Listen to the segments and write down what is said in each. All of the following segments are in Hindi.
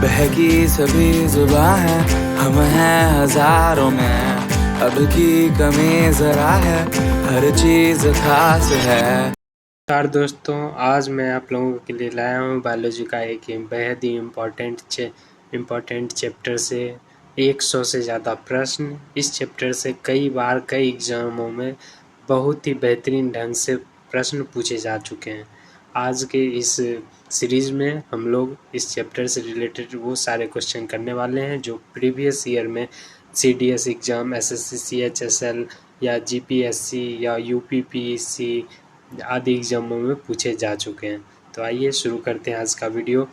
बहकी सभी जुबां है, हम हैं हजारों में, अब की कमी जरा है, हर चीज खास है। नमस्कार दोस्तों, आज मैं आप लोगों के लिए लाया हूँ बायोलॉजी का एक बेहद ही इम्पोर्टेंट चैप्टर से 100 से ज़्यादा प्रश्न। इस चैप्टर से कई बार कई एग्ज़ामों में बहुत ही बेहतरीन ढंग से प्रश्न पूछे जा चुके हैं। आज के इस सीरीज़ में हम लोग इस चैप्टर से रिलेटेड वो सारे क्वेश्चन करने वाले हैं जो प्रीवियस ईयर में CDS एग्ज़ाम, SSC CHSL या GPSC या UPPSC आदि एग्जामों में पूछे जा चुके हैं। तो आइए शुरू करते हैं आज का वीडियो।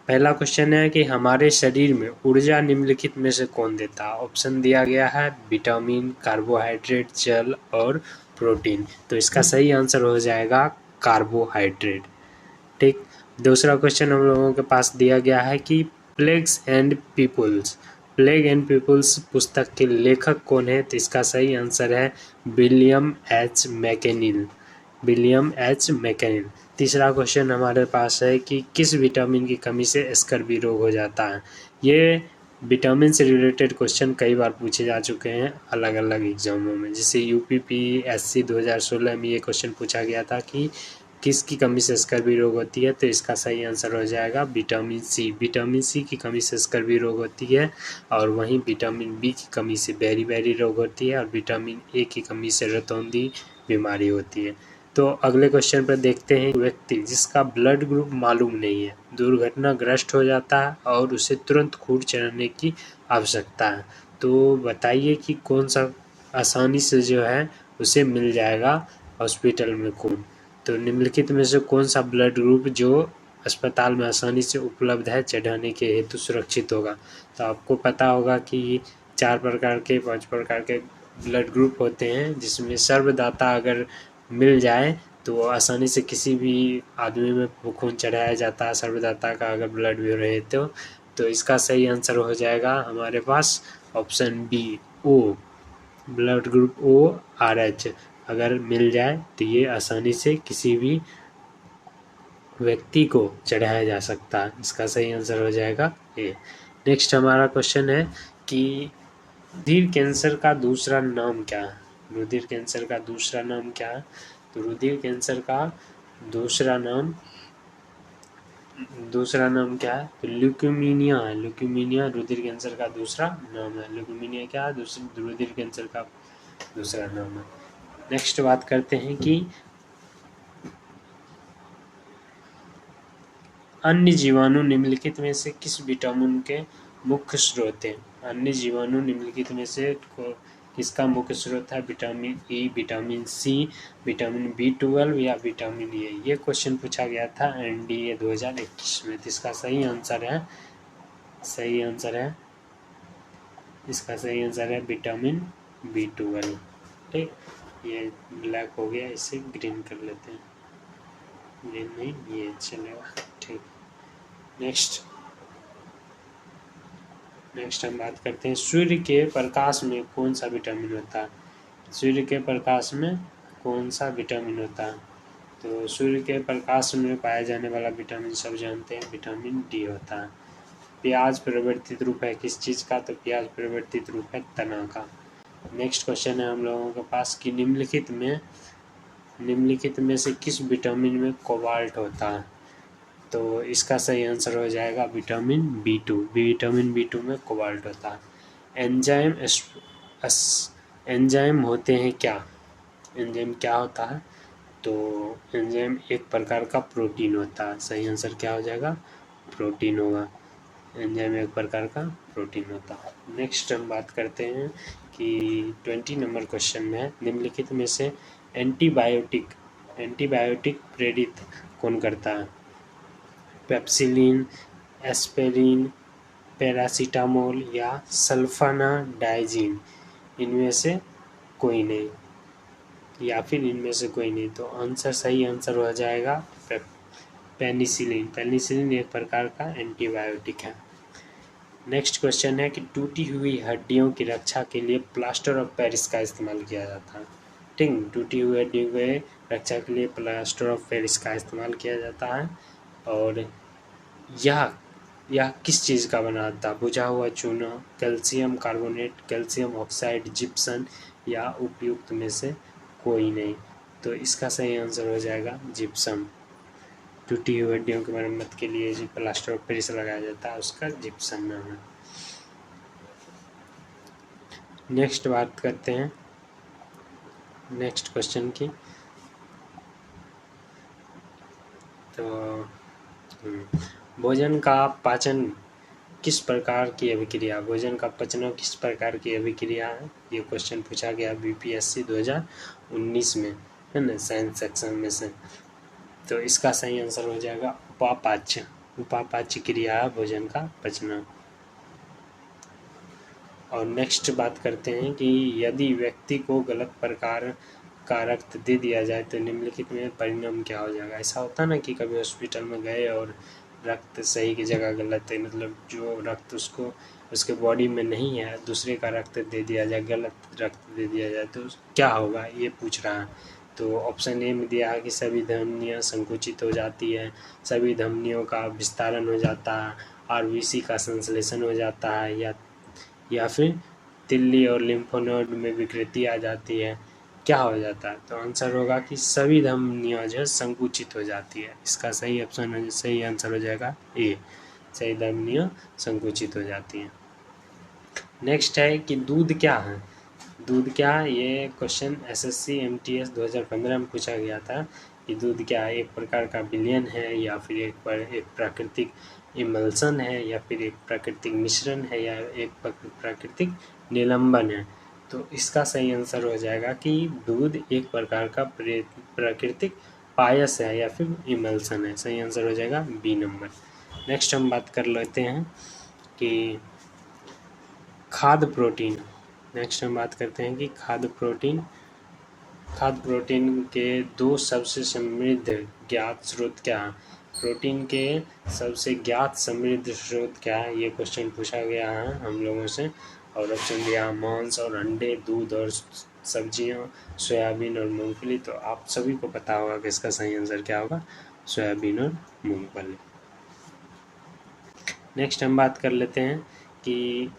पहला क्वेश्चन है कि हमारे शरीर में ऊर्जा निम्नलिखित में से कौन देता है। ऑप्शन दिया गया है विटामिन, कार्बोहाइड्रेट, जल और प्रोटीन। तो इसका सही आंसर हो जाएगा कार्बोहाइड्रेट। ठीक। दूसरा क्वेश्चन हम लोगों के पास दिया गया है कि प्लेग एंड पीपुल्स पुस्तक के लेखक कौन है। तो इसका सही आंसर है विलियम एच मैकेनिल। तीसरा क्वेश्चन हमारे पास है कि किस विटामिन की कमी से स्कर्वी रोग हो जाता है। ये विटामिन से रिलेटेड क्वेश्चन कई बार पूछे जा चुके हैं अलग अलग एग्जामों में। जैसे UPPSC 2016 में ये क्वेश्चन पूछा गया था कि किसकी कमी से स्कर्वी रोग होती है। तो इसका सही आंसर हो जाएगा विटामिन सी की कमी से स्कर्वी रोग होती है, और वहीं विटामिन B की कमी से बेरी रोग होती है, और विटामिन A की कमी से रतौंधी बीमारी होती है। तो अगले क्वेश्चन पर देखते हैं। व्यक्ति जिसका ब्लड ग्रुप मालूम नहीं है, दुर्घटनाग्रस्त हो जाता है और उसे तुरंत खून चढ़ाने की आवश्यकता है, तो बताइए कि कौन सा आसानी से जो है उसे मिल जाएगा हॉस्पिटल में खून। तो निम्नलिखित में से कौन सा ब्लड ग्रुप जो अस्पताल में आसानी से उपलब्ध है चढ़ाने के हेतु सुरक्षित होगा। तो आपको पता होगा कि 5 प्रकार के ब्लड ग्रुप होते हैं, जिसमें सर्वदाता अगर मिल जाए तो आसानी से किसी भी आदमी में खून चढ़ाया जाता है सर्वदाता का अगर ब्लड भी रहे तो इसका सही आंसर हो जाएगा हमारे पास option B O, blood group ORH अगर मिल जाए तो ये आसानी से किसी भी व्यक्ति को चढ़ाया जा सकता है। इसका सही आंसर हो जाएगा A। नेक्स्ट हमारा क्वेश्चन है कि रुधिर कैंसर का दूसरा नाम क्या है। रुधिर कैंसर का दूसरा नाम क्या है। तो रुधिर कैंसर का दूसरा नाम क्या है। तो ल्यूकेमिया है। ल्यूकेमिया रुधिर कैंसर का दूसरा नाम है। ल्यूकेमिया क्या है, रुधिर कैंसर का दूसरा नाम है। नेक्स्ट बात करते हैं कि अन्य जीवाणु निम्नलिखित में से किस विटामिन के मुख्य स्रोत हैं। अन्य जीवाणु निम्नलिखित में से किसका मुख्य स्रोत है। Vitamin E, vitamin C, vitamin B12 या विटामिन A। ये क्वेश्चन पूछा गया था NDA 2021 में। तो इसका सही आंसर है विटामिन B12। ठीक, ये ब्लैक हो गया, इसे ग्रीन कर लेते हैं। ग्रीन नहीं, ये चलेगा। ठीक। नेक्स्ट हम बात करते हैं सूर्य के प्रकाश में कौन सा विटामिन होता है। सूर्य के प्रकाश में कौन सा विटामिन होता है। तो सूर्य के प्रकाश में पाया जाने वाला विटामिन सब जानते हैं, विटामिन D होता है। प्याज परिवर्तित रूप है किस चीज़ का। तो प्याज परिवर्तित रूप है तना का। नेक्स्ट क्वेश्चन है हम लोगों के पास कि निम्नलिखित में से किस विटामिन में कोबाल्ट होता है। तो इसका सही आंसर हो जाएगा विटामिन B2। विटामिन B2 में कोबाल्ट होता है। एंजाइम होते हैं क्या। एंजाइम क्या होता है। तो एंजाइम एक प्रकार का प्रोटीन होता है। सही आंसर क्या हो जाएगा, प्रोटीन होगा। एंजाइम एक प्रकार का प्रोटीन होता है। नेक्स्ट हम बात करते हैं कि 20 नंबर क्वेश्चन में निम्नलिखित में से एंटीबायोटिक प्रेरित कौन करता है। पेप्सिलिन, एस्पिरिन, पैरासीटामोल या सल्फानाडाइजिन। इनमें से कोई नहीं, या फिर इनमें से कोई नहीं। तो सही आंसर हो जाएगा पेनिसिलिन। पेनिसिलिन एक प्रकार का एंटीबायोटिक है। नेक्स्ट क्वेश्चन है कि टूटी हुई हड्डियों की रक्षा के लिए प्लास्टर ऑफ पेरिस का इस्तेमाल किया जाता है। ठीक, टूटी हुई हड्डियों की रक्षा के लिए प्लास्टर ऑफ पेरिस का इस्तेमाल किया जाता है। और यह यह किस चीज़ का बना था? बुझा हुआ चूना, calcium carbonate, calcium oxide, Gipson या उपयुक्त में से कोई नहीं। तो इसका सही आंसर हो जाएगा जिप्सम। टूटी हुई हड्डियों की मरम्मत के लिए जो प्लास्टर ऑफ पेरिस लगाया जाता है उसका जिप्सम नाम है। नेक्स्ट बात करते हैं नेक्स्ट क्वेश्चन की। तो भोजन का पाचन किस प्रकार की अभिक्रिया, भोजन का पचना किस प्रकार की अभिक्रिया है? ये क्वेश्चन पूछा गया बीपीएससी 2019 में, है ना, साइंस सेक्शन में से। तो इसका सही आंसर हो जाएगा उपापाच्य। उपापाच्य क्रिया है भोजन का पचना। और नेक्स्ट बात करते हैं कि यदि व्यक्ति को गलत प्रकार का रक्त दे दिया जाए तो निम्नलिखित में परिणाम क्या हो जाएगा? ऐसा होता है ना कि कभी हॉस्पिटल में गए और रक्त सही की जगह गलत है, मतलब जो रक्त उसको उसके बॉडी में नहीं है दूसरे का रक्त दे दिया जाए, गलत रक्त दे दिया जाए तो क्या होगा, ये पूछ रहा है। तो ऑप्शन ए में दिया है कि सभी धमनियाँ संकुचित हो जाती है, सभी धमनियों का विस्तारण हो जाता है, आरबीसी का संश्लेषण हो जाता है, या फिर तिल्ली और लिम्फोनोड में विकृति आ जाती है, क्या हो जाता है? तो आंसर होगा कि सभी धमनियाँ जो है संकुचित हो जाती है। इसका सही ऑप्शन सही आंसर हो जाएगा ए, सही धमनियाँ संकुचित हो जाती हैं। नेक्स्ट है कि दूध क्या है? दूध क्या है? ये क्वेश्चन एसएससी एमटीएस 2015 में पूछा गया था कि दूध क्या है? एक प्रकार का विलयन है, या फिर एक प्राकृतिक इमल्सन है, या फिर एक प्राकृतिक मिश्रण है, या एक प्राकृतिक निलंबन है? तो इसका सही आंसर हो जाएगा कि दूध एक प्रकार का प्राकृतिक पायस है या फिर इमल्सन है। सही आंसर हो जाएगा बी नंबर। नेक्स्ट हम बात कर लेते हैं कि खाद्य प्रोटीन। नेक्स्ट हम बात करते हैं कि खाद्य प्रोटीन के दो सबसे समृद्ध ज्ञात स्रोत क्या है? प्रोटीन के सबसे ज्ञात समृद्ध स्रोत क्या है? ये क्वेश्चन पूछा गया है हम लोगों से। और ऑप्शन दिया मांस और अंडे, दूध और सब्जियां, सोयाबीन और मूंगफली। तो आप सभी को पता होगा कि इसका सही आंसर क्या होगा, सोयाबीन और मूंगफली। नेक्स्ट हम बात कर लेते हैं कि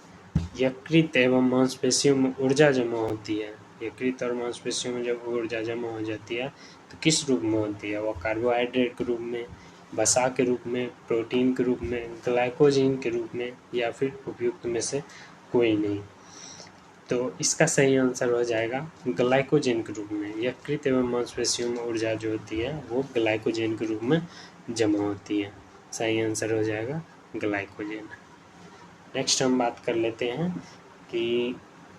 यकृत एवं मांसपेशियों में ऊर्जा जमा होती है। यकृत और मांसपेशियों में जब ऊर्जा जमा हो जाती है तो किस रूप में होती है? वो कार्बोहाइड्रेट के रूप में, वसा के रूप में, प्रोटीन के रूप में, ग्लाइकोजन के रूप में, या फिर उपयुक्त में से कोई नहीं। तो इसका सही आंसर हो जाएगा ग्लाइकोजन के रूप में। यकृत एवं मांसपेशियों में ऊर्जा जो होती है वो ग्लाइकोजन के रूप में जमा होती है। सही आंसर हो जाएगा ग्लाइकोजन। नेक्स्ट हम बात कर लेते हैं कि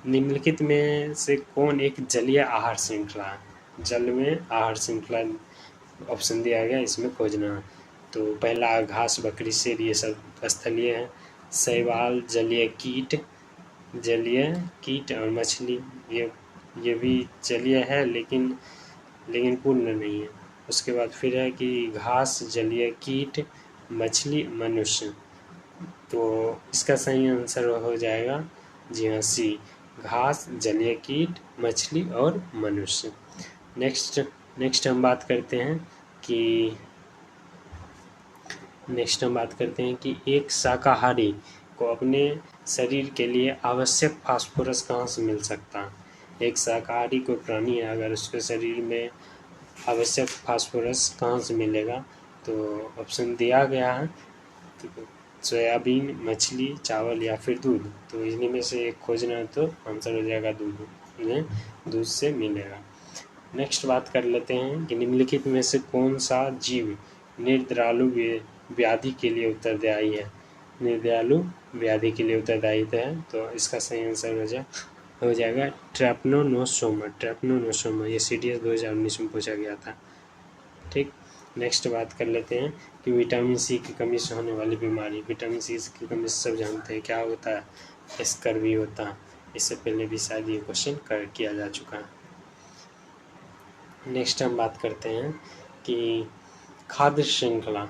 निम्नलिखित में से कौन एक जलीय आहार श्रृंखला है? जल में आहार श्रृंखला ऑप्शन दिया गया, इसमें खोजना है। तो पहला घास, बकरी, शेर, ये सब स्थलीय है। शैवाल, जलीय कीट और मछली, ये भी जलीय है लेकिन पूर्ण नहीं है। उसके बाद फिर है कि घास, जलीय कीट, मछली, मनुष्य। तो इसका सही आंसर हो जाएगा जी हाँ सी, घास, जलीय कीट, मछली और मनुष्य। नेक्स्ट हम बात करते हैं कि एक शाकाहारी को अपने शरीर के लिए आवश्यक फास्फोरस कहाँ से मिल सकता है? एक शाकाहारी कोई प्राणी है, अगर उसके शरीर में आवश्यक फास्फोरस कहाँ से मिलेगा? तो ऑप्शन दिया गया है, तो सोयाबीन, मछली, चावल या फिर दूध। तो इन्हीं में से एक खोजना है, तो आंसर हो जाएगा दूध। इन्हें दूध से मिलेगा। नेक्स्ट बात कर लेते हैं कि निम्नलिखित में से कौन सा जीव निर्द्रालु व्याधि के लिए उत्तरदायी है? निर्द्रालु व्याधि के लिए उत्तरदायी है, तो इसका सही आंसर हो जाएगा ट्रैपनोसोमा। ये CDS 2019 में पूछा गया था। ठीक। नेक्स्ट बात कर लेते हैं कि विटामिन सी की कमी से होने वाली बीमारी। विटामिन सी की कमी से सब जानते हैं क्या होता है, स्कर्वी होता है। इससे पहले भी शायद ये क्वेश्चन किया जा चुका है। नेक्स्ट हम बात करते हैं कि खाद्य श्रृंखला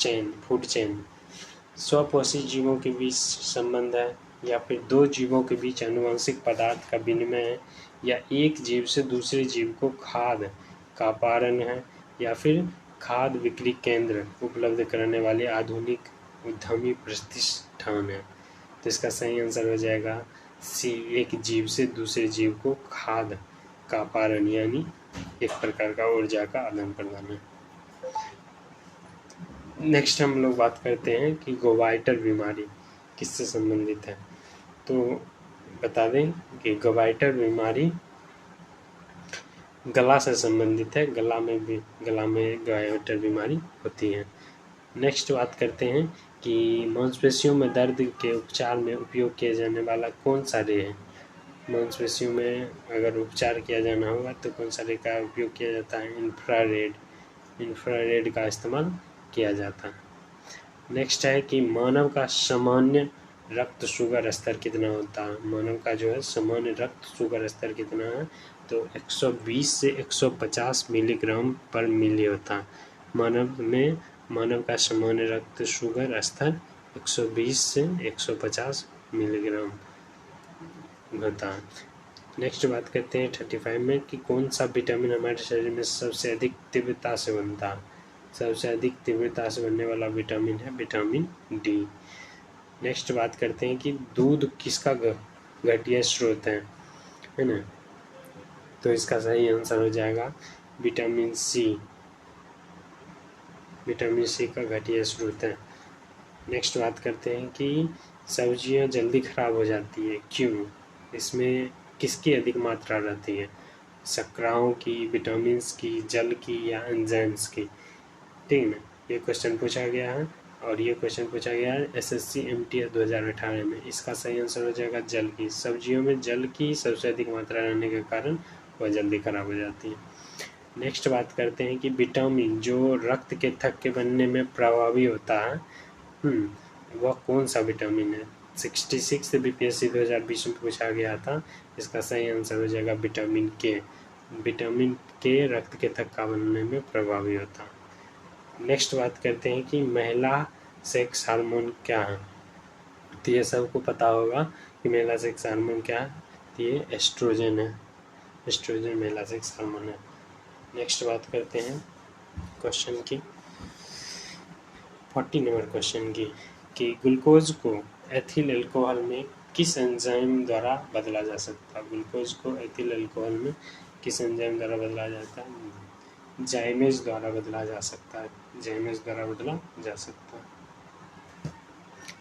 चेन, फूड चेन, स्वपोषी जीवों के बीच संबंध है, या फिर दो जीवों के बीच आनुवंशिक पदार्थ का विनिमय है, या एक जीव से दूसरे जीव को खाद्य का पारण है, या फिर खाद्य बिक्री केंद्र उपलब्ध कराने वाली आधुनिक उद्यमी प्रतिष्ठान है। तो इसका सही आंसर हो जाएगा सी, एक जीव से दूसरे जीव को खाद्य का पारण, यानी एक प्रकार का ऊर्जा का आदान प्रदान है। नेक्स्ट हम लोग बात करते हैं कि गोवाइटर बीमारी किससे संबंधित है। तो बता दें कि गोवाइटर बीमारी गला से संबंधित है, गला में गोवाइटर बीमारी होती है। नेक्स्ट बात करते हैं कि मांसपेशियों में दर्द के उपचार में उपयोग किया जाने वाला कौन सा रे है। मांसपेशियों में अगर उपचार किया जाना होगा तो कौन सा रे का उपयोग किया जाता है। इंफ्रारेड का इस्तेमाल किया जाता है। नेक्स्ट है कि मानव का सामान्य रक्त शुगर स्तर कितना होता है। मानव का जो है सामान्य रक्त शुगर स्तर कितना है, तो 120 से 150 मिलीग्राम पर मिली होता है। मानव का सामान्य रक्त शुगर स्तर 120 से 150 मिलीग्राम होता है। नेक्स्ट बात करते हैं 35 में कि कौन सा विटामिन हमारे शरीर में सबसे अधिक तीव्रता से बनता है। सबसे अधिक तीव्रता से बनने वाला विटामिन है विटामिन डी। नेक्स्ट बात करते हैं कि दूध किसका घटिया स्रोत है ना। तो इसका सही आंसर हो जाएगा विटामिन सी। विटामिन सी का घटिया स्रोत है। नेक्स्ट बात करते हैं कि सब्जियां जल्दी खराब हो जाती है, क्यों। इसमें किसकी अधिक मात्रा रहती है, शर्कराओं की, विटामिन की, जल की या एंजाइम्स की। ठीक है ना, ये क्वेश्चन पूछा गया है और ये क्वेश्चन पूछा गया है SSC MTS 2018 में। इसका सही आंसर हो जाएगा जल की। सब्जियों में जल की सबसे अधिक मात्रा रहने के कारण वह जल्दी खराब हो जाती है। नेक्स्ट बात करते हैं कि विटामिन जो रक्त के थक्के के बनने में प्रभावी होता है, वह कौन सा विटामिन है। 66 BPSC 2020 में पूछा गया था। इसका सही आंसर हो जाएगा विटामिन के। विटामिन के रक्त के थक्का बनने में प्रभावी होता है। नेक्स्ट बात करते हैं कि महिला सेक्स हार्मोन क्या है। तो ये सबको पता होगा कि महिला सेक्स हार्मोन क्या है, तो ये एस्ट्रोजन है। एस्ट्रोजन महिला सेक्स हार्मोन है। नेक्स्ट बात करते हैं क्वेश्चन की 40 नंबर क्वेश्चन की कि ग्लूकोज को एथिल अल्कोहल में किस एंजाइम द्वारा बदला जा सकता है। ग्लूकोज को एथिल अल्कोहल में किस एंजाइम द्वारा बदला जाता है, जाइमेज द्वारा बदला जा सकता है। जाइमेज द्वारा बदला जा सकता है।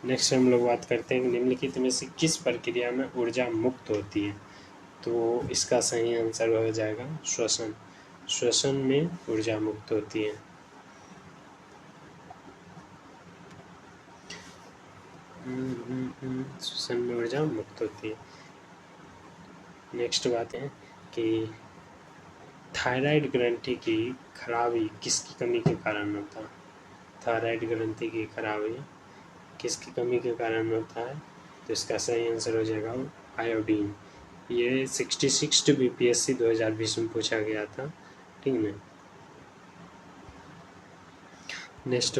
नेक्स्ट हम लोग बात करते हैं कि निम्नलिखित में से किस प्रक्रिया में ऊर्जा मुक्त होती है। तो इसका सही आंसर हो जाएगा श्वसन। श्वसन में ऊर्जा मुक्त होती है। श्वसन में ऊर्जा मुक्त होती है। नेक्स्ट बात है कि थायराइड ग्रंथि की खराबी किसकी कमी के कारण होता है। थायराइड ग्रंथि की खराबी किसकी कमी के कारण होता है, तो इसका सही आंसर हो जाएगा आयोडीन। ये 66 BPSC 2020 में पूछा गया था। ठीक है। नेक्स्ट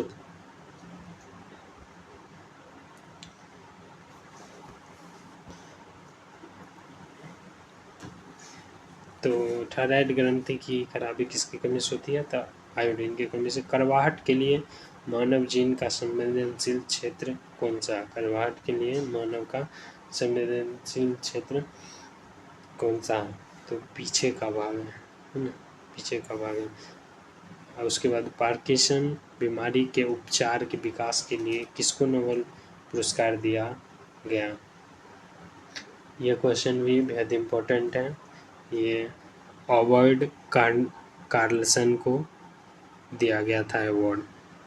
तो थायराइड ग्रंथि की खराबी किसकी कमी से होती है, तो आयोडीन की कमी से। करवाहट के लिए मानव जीन का संवेदनशील क्षेत्र कौन सा। करवाहट के लिए मानव का संवेदनशील क्षेत्र कौन सा है, तो पीछे का भाग है ना, पीछे का भाग है। और उसके बाद पार्किंसन बीमारी के उपचार के विकास के लिए किसको नोबेल पुरस्कार दिया गया। यह क्वेश्चन भी बेहद इम्पोर्टेंट है। ये अवार्ड कार्लसन को दिया गया था अवार्ड,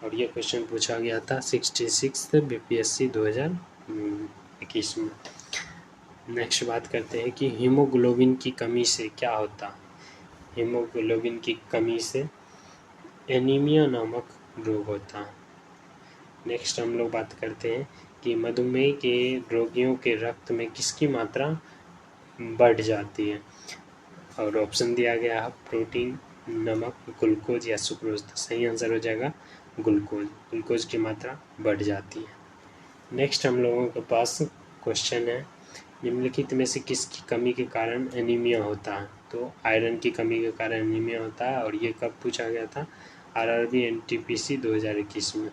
और ये क्वेश्चन पूछा गया था 66 BPSC 2021 में। नेक्स्ट बात करते हैं कि हीमोग्लोबिन की कमी से क्या होता है। हीमोग्लोबिन की कमी से एनीमिया नामक रोग होता है। नेक्स्ट हम लोग बात करते हैं कि मधुमेह के रोगियों के रक्त में किसकी मात्रा बढ़ जाती है, और ऑप्शन दिया गया है प्रोटीन, नमक, ग्लूकोज या सुक्रोज। तो सही आंसर हो जाएगा ग्लूकोज। ग्लूकोज की मात्रा बढ़ जाती है। नेक्स्ट हम लोगों के पास क्वेश्चन है निम्नलिखित में से किसकी कमी के कारण एनीमिया होता है। तो आयरन की कमी के कारण एनीमिया होता है, और ये कब पूछा गया था, RRB NTPC 2021 में।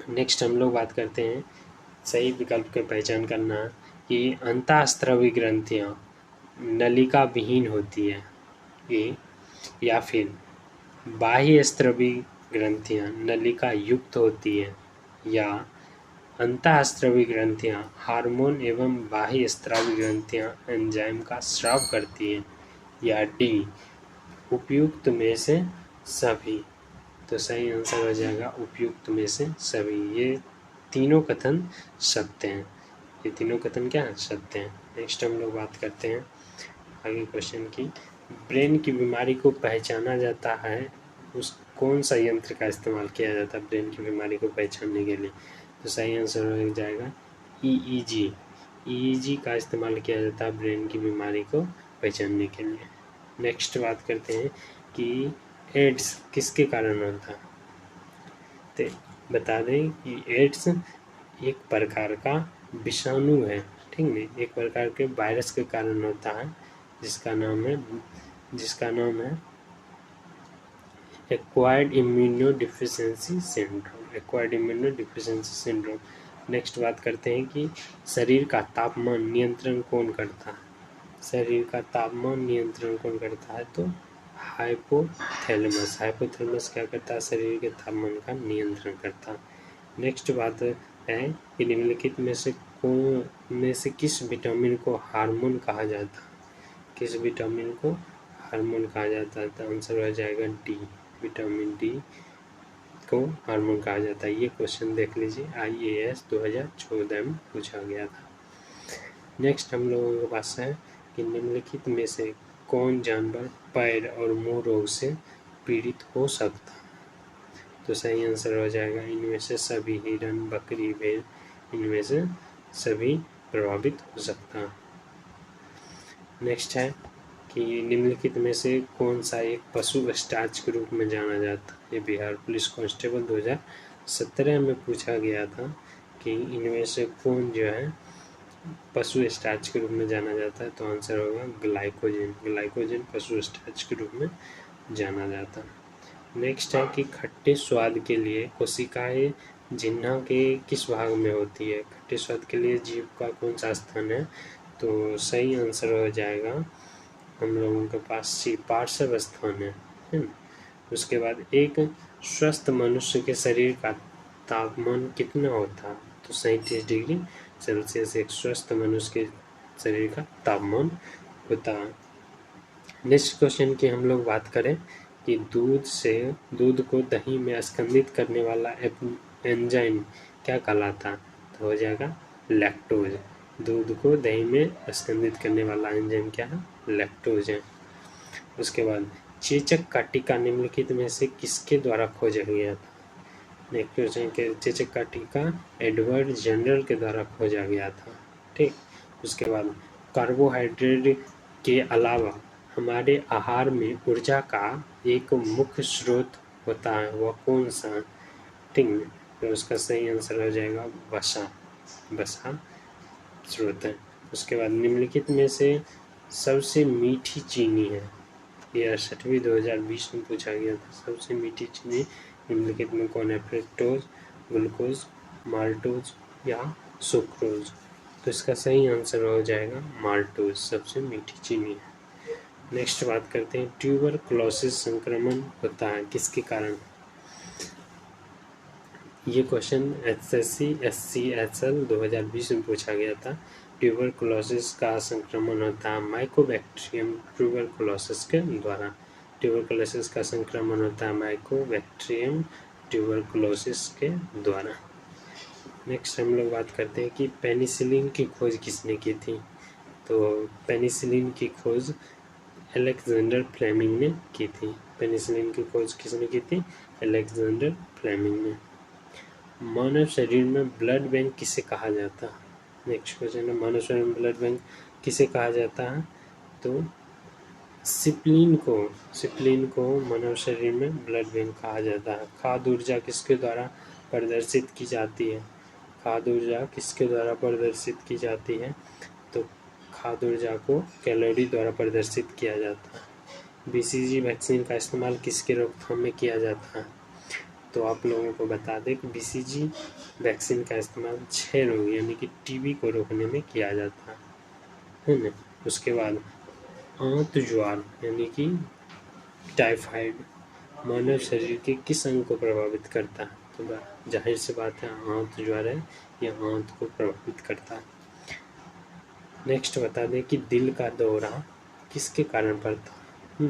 नेक्स्ट हम लोग बात करते हैं सही विकल्प की पहचान करना कि अंतःस्रावी ग्रंथियाँ नलिका विहीन होती है ये, या फिर बाह्य स्रावी ग्रंथियाँ नलिका युक्त होती है, या अंतःस्रावी ग्रंथियाँ हार्मोन एवं बाह्य स्रावी ग्रंथियाँ एंजाइम का स्राव करती हैं, या डी उपयुक्त में से सभी। तो सही आंसर हो जाएगा उपयुक्त में से सभी। ये तीनों कथन सत्य हैं। ये तीनों कथन क्या हैं? सत्य हैं। नेक्स्ट हम लोग बात करते हैं आगे क्वेश्चन की। ब्रेन की बीमारी को पहचाना जाता है उस कौन सा यंत्र का इस्तेमाल किया जाता है ब्रेन की बीमारी को पहचानने के लिए? तो सही आंसर हो जाएगा EEG। EEG का इस्तेमाल किया जाता है ब्रेन की बीमारी को पहचानने के लिए। नेक्स्ट बात करते हैं कि एड्स किसके कारण होता है? तो बता दें कि एड्स एक प्रकार का विषाणु है, ठीक नहीं, एक प्रकार के वायरस के कारण होता है जिसका नाम है एक्वायर्ड इम्यूनोडिफिशियेंसी सिंड्रोम। नेक्स्ट बात करते हैं कि शरीर का तापमान नियंत्रण कौन करता है? शरीर का तापमान नियंत्रण कौन करता है? तो हाइपोथैलेमस क्या करता है? शरीर के तापमान का नियंत्रण करता है। नेक्स्ट बात है कि निम्नलिखित में से किस विटामिन को हार्मोन कहा जाता है? किस विटामिन को हार्मोन कहा जाता है? तो आंसर हो जाएगा डी। विटामिन डी को हार्मोन कहा जाता है। ये क्वेश्चन देख लीजिए, IAS 2014 में पूछा गया था। नेक्स्ट हम लोगों के पास है कि निम्नलिखित में से कौन जानवर पैर और मुंह रोग से पीड़ित हो सकता है? तो सही आंसर हो जाएगा इनमें से सभी। हिरन, बकरी, भेड़, इनमें से सभी प्रभावित हो सकता है। नेक्स्ट है कि निम्नलिखित में से कौन सा एक पशु स्टार्च के रूप में जाना जाता है? ये बिहार पुलिस कांस्टेबल 2017 में पूछा गया था कि इनमें से कौन जो है पशु स्टार्च के रूप में जाना जाता है? तो आंसर होगा ग्लाइकोजन पशु स्टार्च के रूप में जाना जाता है। नेक्स्ट है कि खट्टे स्वाद के लिए कोशिकाएं जिह्वा के किस भाग में होती है? खट्टे स्वाद के लिए जीभ का कौन सा स्थान है? तो सही आंसर हो जाएगा हम लोगों के पास पार्श्व स्थान है। उसके बाद एक स्वस्थ मनुष्य के शरीर का तापमान कितना होता है? तो 37 डिग्री सेल्सियस एक स्वस्थ मनुष्य के शरीर का तापमान होता है। नेक्स्ट क्वेश्चन की हम लोग बात करें कि दूध को दही में स्कंदित करने वाला एंजाइम क्या कहलाता है? तो हो जाएगा लैक्टोज। दूध को दही में स्कंदित करने वाला एंजाइम क्या है? लैक्टोज है। उसके बाद चेचक का टीका निम्नलिखित में से किसके द्वारा खोजा गया था? नेक्स्ट क्वेश्चन के चेचक का टीका एडवर्ड जेनर के द्वारा खोजा गया था, ठीक। उसके बाद कार्बोहाइड्रेट के अलावा हमारे आहार में ऊर्जा का एक मुख्य स्रोत होता है, वह कौन सा? ठीक है, तो उसका सही आंसर हो जाएगा वसा स्रोत है। उसके बाद निम्नलिखित में से सबसे मीठी चीनी है, यह 6वीं 2020 में पूछा गया था। सबसे मीठी चीनी निम्नलिखित में कौन है? फ्रक्टोज, ग्लूकोज, माल्टोज या सुक्रोज? तो इसका सही आंसर हो जाएगा माल्टोज, सबसे मीठी चीनी है। नेक्स्ट बात करते हैं ट्यूबरकुलोसिस संक्रमण होता है किसके कारण? ये क्वेश्चन SSC SCHL 2020 में पूछा गया था। ट्यूबरकुलोसिस का संक्रमण होता है माइकोबैक्टीरियम ट्यूबरकुलोसिस के द्वारा। ट्यूबरकुलोसिस का संक्रमण होता है माइकोबैक्टीरियम ट्यूबरकुलोसिस के द्वारा। नेक्स्ट हम लोग बात करते हैं कि पेनिसिलिन की खोज किसने की थी? तो पेनिसिलिन की खोज अलेक्जेंडर फ्लेमिंग ने की थी। पेनिसिलिन की खोज किसने की थी? अलेक्जेंडर फ्लेमिंग ने। मानव शरीर में ब्लड बैंक किसे कहा जाता है? नेक्स्ट क्वेश्चन है मानव शरीर में ब्लड बैंक किसे कहा जाता है? तो सिप्लिन को मानव शरीर में ब्लड बैंक कहा जाता है। खाद्य ऊर्जा किसके द्वारा प्रदर्शित की जाती है? खाद्य ऊर्जा किसके द्वारा प्रदर्शित की जाती है? तो खाद्य ऊर्जा को कैलोरी द्वारा प्रदर्शित किया जाता है। BCG वैक्सीन का इस्तेमाल किसके रोकथाम में किया जाता है? तो आप लोगों को बता दें कि BCG वैक्सीन का इस्तेमाल 6 रोग यानी कि टीबी को रोकने में किया जाता है ना। उसके बाद आंत ज्वार यानी कि टाइफाइड मानव शरीर के किस अंग को प्रभावित करता है? तो जाहिर सी बात है आंत ज्वार है, यह आंत को प्रभावित करता है। नेक्स्ट बता दें कि दिल का दौरा किसके कारण पड़ता है?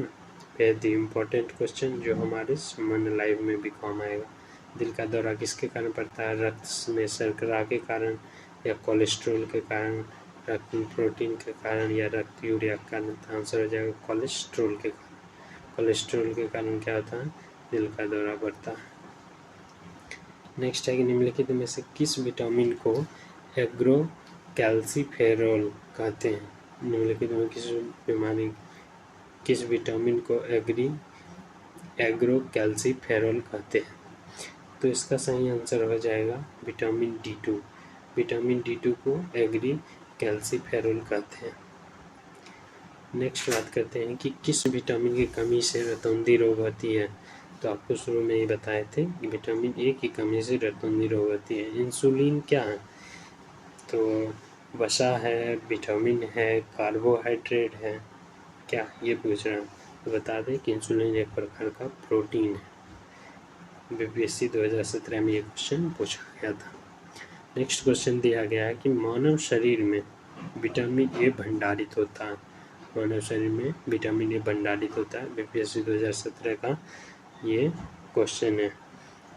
वेरी इंपॉर्टेंट क्वेश्चन जो हमारे सामान्य लाइफ में भी काम आएगा। दिल का दौरा किसके कारण पड़ता है? रक्त में शर्करा के कारण या कोलेस्ट्रॉल के कारण, रक्त प्रोटीन के कारण या रक्त यूरिया के कारण? तो आंसर हो जाएगा कोलेस्ट्रॉल के कारण। कोलेस्ट्रॉल के कारण क्या होता है? दिल का दौरा पड़ता है। नेक्स्ट है कि निम्नलिखित में से किस विटामिन को एग्रो कैल्सीफेरॉल कहते हैं? निम्नलिखित में किस विटामिन को एग्रो कैल्सीफेरॉल कहते हैं? तो इसका सही आंसर हो जाएगा विटामिन D2। विटामिन D2 को एग्री कैल्सीफेरॉल कहते हैं। नेक्स्ट बात करते हैं कि किस विटामिन की कमी से रतौंधी रोग होती है? तो आपको शुरू में ही बताए थे कि विटामिन ए की कमी से रतौंधी रोग होती है। इंसुलिन क्या है? तो वसा है, विटामिन है, कार्बोहाइड्रेट है, क्या ये पूछ रहा हूँ। तो बता दें कि इंसुलिन एक प्रकार का प्रोटीन है। BPSC 2017 में ये क्वेश्चन पूछा गया था। नेक्स्ट क्वेश्चन दिया गया है कि मानव शरीर में विटामिन ए भंडारित होता है। मानव शरीर में विटामिन ए भंडारित होता है। BPSC 2017 का ये क्वेश्चन है।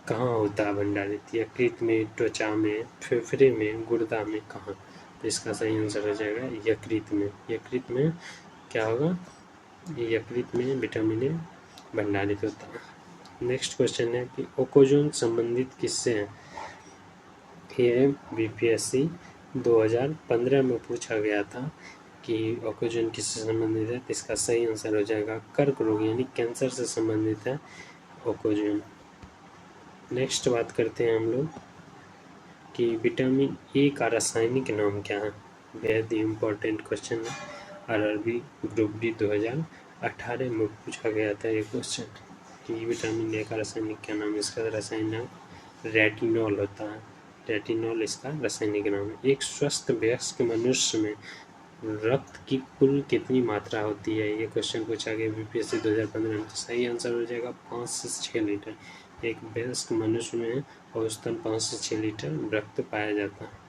कहाँ होता है भंडारित? यकृत में, त्वचा में, फेफड़े में, गुर्दा में, कहाँ? तो इसका सही आंसर हो जाएगा यकृत में। यकृत में क्या होगा? यकृत में विटामिन ए भंडारित होता है। नेक्स्ट क्वेश्चन है कि ओकोजोन संबंधित किससे है? ये BPSC 2015 में पूछा गया था कि ओकोजोन किससे संबंधित है। तो इसका सही आंसर हो जाएगा कर्क रोग यानी कैंसर से संबंधित है ओकोजोन। नेक्स्ट बात करते हैं हम लोग कि विटामिन ए का रासायनिक नाम क्या है? वेरी इंपॉर्टेंट क्वेश्चन है। RRB ग्रुप D 2018 में पूछा गया था ये क्वेश्चन कि विटामिन ए का रासायनिक क्या नाम है। इसका रासायनिक नाम रेटिनॉल होता है। रेटिनॉल इसका रासायनिक नाम है। एक स्वस्थ वयस्क मनुष्य में रक्त की कुल कितनी मात्रा होती है? ये क्वेश्चन पूछा गया BPSC 2015 में। सही आंसर हो जाएगा 5 से 6 लीटर। एक वयस्क मनुष्य में औसतन 5 से 6 लीटर रक्त पाया जाता है।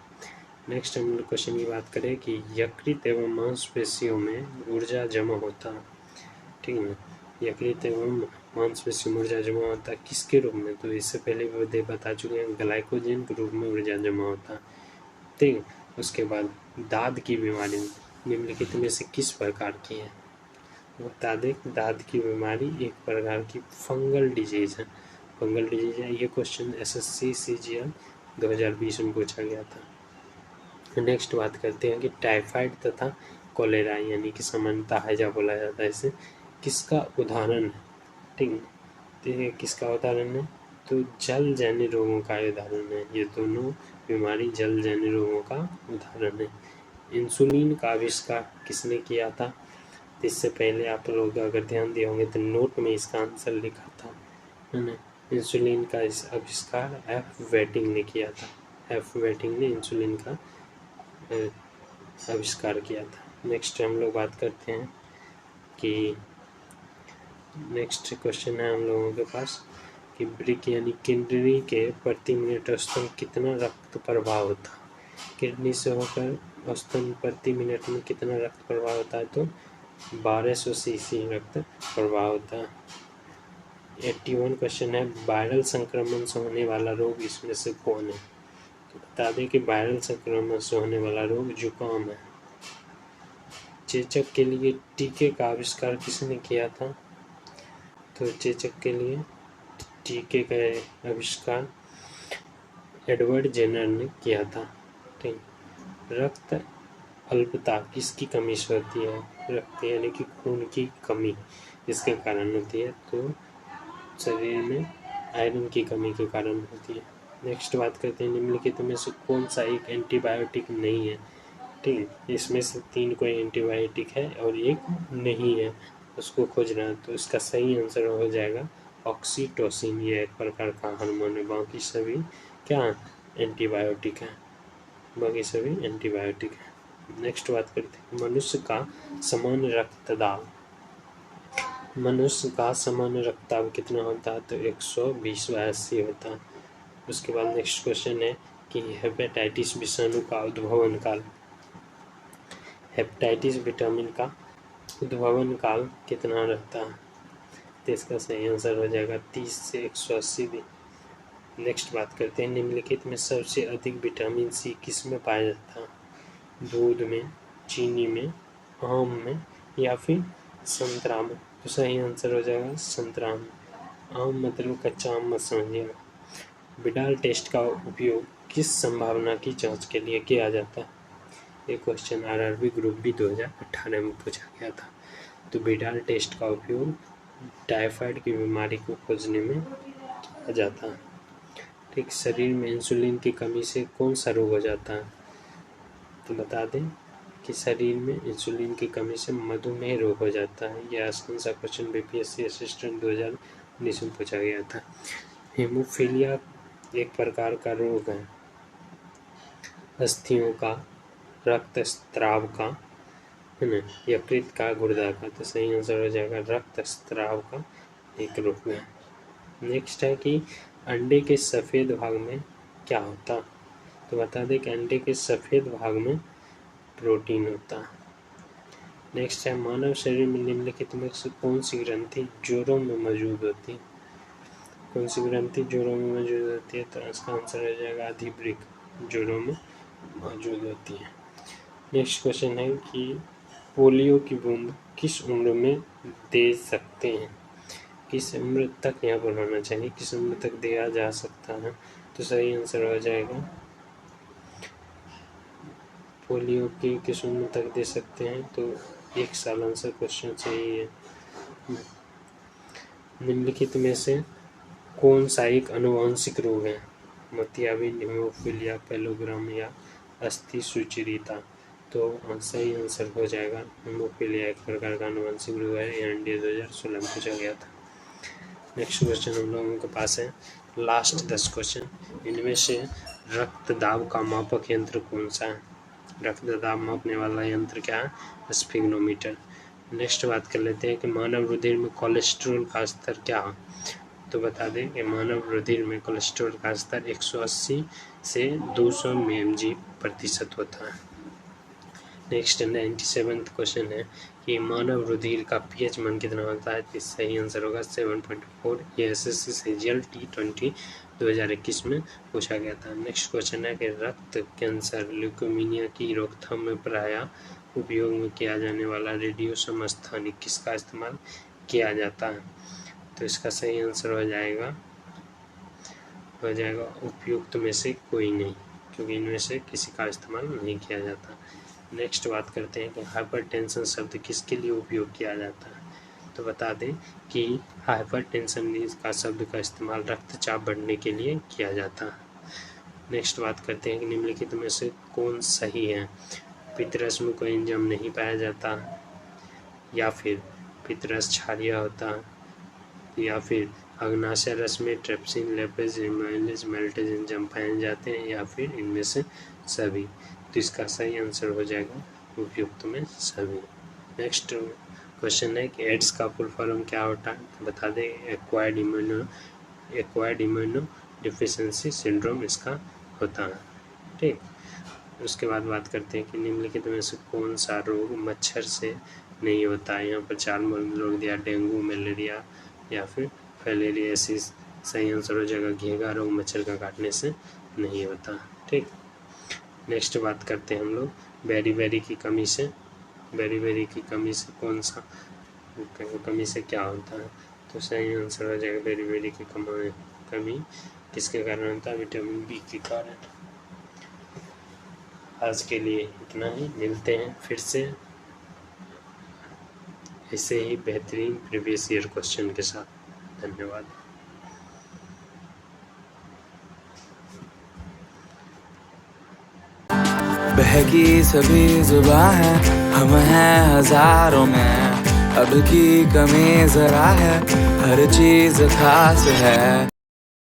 नेक्स्ट हम लोग क्वेश्चन की बात करें कि यकृत एवं मांसपेशियों में ऊर्जा जमा होता है। ठीक है, यकृत एवं मांसपेशियों में ऊर्जा जमा होता है किसके रूप में? तो इससे पहले भी बता चुके हैं, ग्लाइकोजन के रूप में ऊर्जा जमा होता है। ठीक है, उसके बाद दाद की बीमारी निम्नलिखित में से किस प्रकार की है? बता दें दाद की बीमारी एक प्रकार की फंगल डिजीज है। फंगल डिजीज है। ये क्वेश्चन SSC CGL 2020 में पूछा गया था। नेक्स्ट बात करते हैं कि टाइफाइड तथा कोलेरा यानी कि सामान्यतः हैजा बोला जाता है, इसे किसका उदाहरण है? ठीक है, तो ये किसका उदाहरण है? तो जलजन्य रोगों का उदाहरण है। ये दोनों बीमारी जलजन्य रोगों का उदाहरण है। इंसुलिन का आविष्कार किसने किया था? तो इससे पहले आप लोग अगर ध्यान दिए होंगे तो नोट में इसका आंसर लिखा था, है ना। इंसुलिन का इस आविष्कार F वेटिंग ने किया था। F वेटिंग ने इंसुलिन का आविष्कार किया था। नेक्स्ट हम लोग बात करते हैं कि नेक्स्ट क्वेश्चन है हम लोगों के पास कि ब्रिक यानी किडनी के प्रति मिनट औसतन कितना रक्त प्रवाह होता है? किडनी से होकर औसतन प्रति मिनट में कितना रक्त प्रवाह होता है? तो 1200 cc रक्त प्रवाह होता है। 81 क्वेश्चन है वायरल संक्रमण से होने वाला रोग इसमें से कौन है? तो बता दें कि वायरल संक्रमण से होने वाला रोग जुकाम है। चेचक के लिए टीके का आविष्कार किसने किया था? तो चेचक के लिए टीके का आविष्कार एडवर्ड जेनर ने किया था। ठीक, रक्त अल्पता किसकी कमी से होती है? रक्त यानी कि खून की कमी इसके कारण होती है। तो शरीर में आयरन की कमी के कारण होती है। नेक्स्ट बात करते हैं निम्नलिखित में से कौन सा एक एंटीबायोटिक नहीं है? ठीक है, इसमें से 3 कोई एंटीबायोटिक है और एक नहीं है, उसको खोजना है। तो इसका सही आंसर हो जाएगा ऑक्सीटोसिन ये एक प्रकार का हार्मोन है, बाकी सभी क्या एंटीबायोटिक है, बाकी सभी एंटीबायोटिक है। नेक्स्ट बात करते हैं मनुष्य का सामान्य रक्तदाब। मनुष्य का सामान्य रक्तदाब कितना होता है? तो 120/80 होता है। उसके बाद नेक्स्ट क्वेश्चन है कि हेपेटाइटिस विषाणु का उद्भवन काल। हेपेटाइटिस विटामिन का उद्भवन काल कितना रहता है? तो इसका सही आंसर हो जाएगा 30 से 180 दिन। नेक्स्ट बात करते हैं निम्नलिखित में सबसे अधिक विटामिन सी किस में पाया जाता है? दूध में, चीनी में, आम में या फिर संतरा में? तो सही आंसर हो जाएगा संतरा में। आम मतलब कच्चा आम मत समझिएगा। विडाल टेस्ट का उपयोग किस संभावना की जांच के लिए किया जाता है? ये क्वेश्चन आरआरबी ग्रुप बी 2018 में पूछा गया था। तो विडाल टेस्ट का उपयोग टाइफाइड की बीमारी को खोजने में किया जाता है। ठीक, शरीर में इंसुलिन की कमी से कौन सा रोग हो जाता है? तो बता दें कि शरीर में इंसुलिन की कमी से मधुमेह रोग हो जाता है। यह आसान सा क्वेश्चन बीपीएससी असिस्टेंट 2019 में पूछा गया था। हेमोफीलिया एक प्रकार का रोग है, अस्थियों का, रक्तस्राव का, है ना, यकृत का, गुर्दा का। तो सही आंसर हो जाएगा रक्तस्राव का एक रोग है। नेक्स्ट है कि अंडे के सफ़ेद भाग में क्या होता है? तो बता दें कि अंडे के सफ़ेद भाग में प्रोटीन होता है। नेक्स्ट है मानव शरीर में निम्नलिखित में से कौन सी ग्रंथि जोड़ों में मौजूद होती है? कौन सी ग्रंथि जोड़ों में मौजूद होती है? तो इसका आंसर हो जाएगा अधिवृक्क जोड़ों में मौजूद होती है। नेक्स्ट क्वेश्चन है कि पोलियो की बूंद किस उम्र में दे सकते हैं? किस उम्र तक यहाँ पर होना चाहिए, किस उम्र तक दिया जा सकता है? तो सही आंसर हो जाएगा पोलियो की किस उम्र तक दे सकते हैं? तो 1 साल आंसर क्वेश्चन सही है। निम्नलिखित में से कौन सा एक अनुवांशिक रोग है? मोतियाबिंद, हेमोफीलिया, पेलोग्राम या अस्थि सुचिरिता? तो सही आंसर हो जाएगा हेमोफीलिया एक प्रकार का अनुवांशिक रोग है। यह इंडिया 2016 में पूछा गया था। नेक्स्ट क्वेश्चन हम लोगों के पास है लास्ट 10 क्वेश्चन। इनमें से रक्तदाब का मापक यंत्र कौन सा है? रक्तदाब मापने वाला यंत्र क्या है? स्फिग्नोमीटर। नेक्स्ट बात कर लेते हैं कि मानव रुधिर में कोलेस्ट्रॉल का स्तर क्या है? तो बता दें कि मानव रुधिर में कोलेस्ट्रॉल का स्तर 180 से 200 mg/% होता है। नेक्स्ट 97th क्वेश्चन है कि मानव रुधिर का पीएच मान कितना होता है? तो सही आंसर होगा 7.4। ये एसएससी सीजीएल T20 2021 में पूछा गया था। नेक्स्ट क्वेश्चन है कि रक्त कैंसर ल्यूकेमिया की रोकथाम में प्रायः उपयोग में किया जाने वाला रेडियो समस्थानिक किसका इस्तेमाल किया जाता है? तो इसका सही आंसर हो जाएगा उपयुक्त में से कोई नहीं, क्योंकि इनमें से किसी का इस्तेमाल नहीं किया जाता। नेक्स्ट बात करते हैं कि हाइपरटेंशन शब्द किसके लिए उपयोग किया जाता है? तो बता दें कि हाइपरटेंशन का शब्द का इस्तेमाल रक्तचाप बढ़ने के लिए किया जाता है। नेक्स्ट बात करते हैं कि निम्नलिखित में से कौन सही है? पितरस में कोई एंजाइम नहीं पाया जाता, या फिर पितरस क्षारीय होता है, या फिर अग्नाशय रस में ट्रिप्सिन, लेपेज, एमाइलेज, मेल्टेज एंजाइम पाए जाते हैं, या फिर इनमें से सभी। तो इसका सही आंसर हो जाएगा उपयुक्त में सभी। नेक्स्ट क्वेश्चन है कि एड्स का फुल फॉर्म क्या होता है? तो बता दें एक्वायर्ड इम्यूनो डिफिशिएंसी सिंड्रोम इसका होता है। ठीक, उसके बाद बात करते हैं कि निम्नलिखित में से कौन सा रोग मच्छर से नहीं होता है? यहाँ पर 4 रोग दिया, डेंगू, मलेरिया या फिर फिलेरियासिस। सही आंसर हो जाएगा घेंघा रोग मच्छर का काटने से नहीं होता। ठीक, नेक्स्ट बात करते हैं हम लोग बेरी की कमी से। बेरी की कमी से कौन सा कमी से क्या होता है? तो सही आंसर हो जाएगा बेरी की कमी किसके कारण होता है? विटामिन बी के कारण। आज के लिए इतना ही, मिलते हैं फिर से ऐसे ही बेहतरीन प्रीवियस ईयर क्वेश्चन के साथ। धन्यवाद। बहकी सभी जुबां है, हम हैं हजारों में, अब की कमी जरा है, हर चीज खास है।